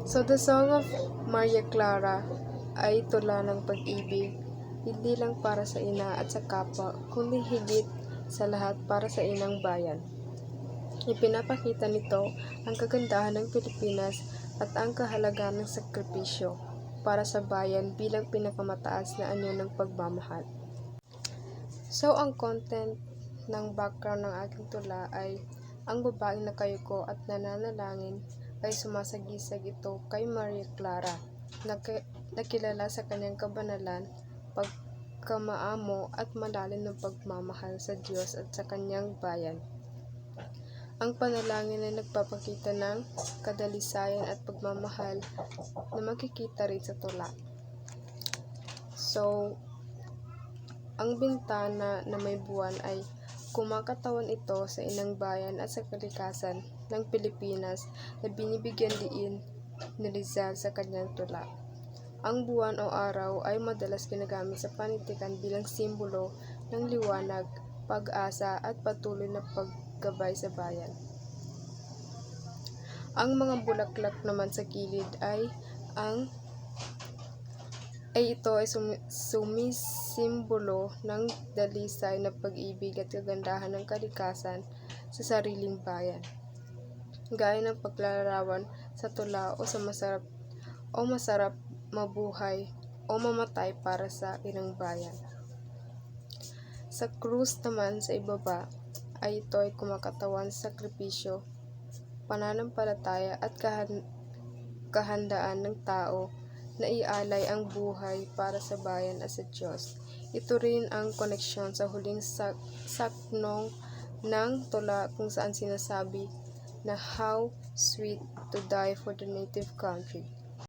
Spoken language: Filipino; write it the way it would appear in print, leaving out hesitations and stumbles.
So the Song of Maria Clara ay tula ng pag-ibig, hindi lang para sa ina at sa kapwa, kundi higit sa lahat para sa inang bayan. Ipinapakita nito ang kagandahan ng Pilipinas at ang kahalagahan ng sakripisyo para sa bayan bilang pinakamataas na anyo ng pagmamahal. So ang content ng background ng aking tula ay ang babaeng nakayuko at nananalangin ay sumasagisag ito kay Maria Clara, nakilala sa kanyang kabanalan, pagkamaamo at malalim ng pagmamahal sa Diyos at sa kanyang bayan. Ang panalangin ay nagpapakita ng kadalisayan at pagmamahal na makikita rin sa tula. So, ang bintana na may buwan ay kumakatawan ito sa inang bayan at sa kalikasan ng Pilipinas na binibigyan diin ni Rizal sa kanyang tula. Ang buwan o araw ay madalas ginagamit sa panitikan bilang simbolo ng liwanag, pag-asa at patuloy na paggabay sa bayan. Ang mga bulaklak naman sa gilid ay ito ay sumisimbolo ng dalisay na pag-ibig at kagandahan ng kalikasan sa sariling bayan, gaya ng paglalarawan sa tula o sa masarap mabuhay o mamatay para sa inang bayan. Sa krus naman sa ibaba ay ito ay kumakatawan sa sakripisyo, pananampalataya at kahandaan ng tao na ialay ang buhay para sa bayan at sa Diyos. Ito rin ang koneksyon sa huling saknong ng tula kung saan sinasabi na how sweet to die for the native country.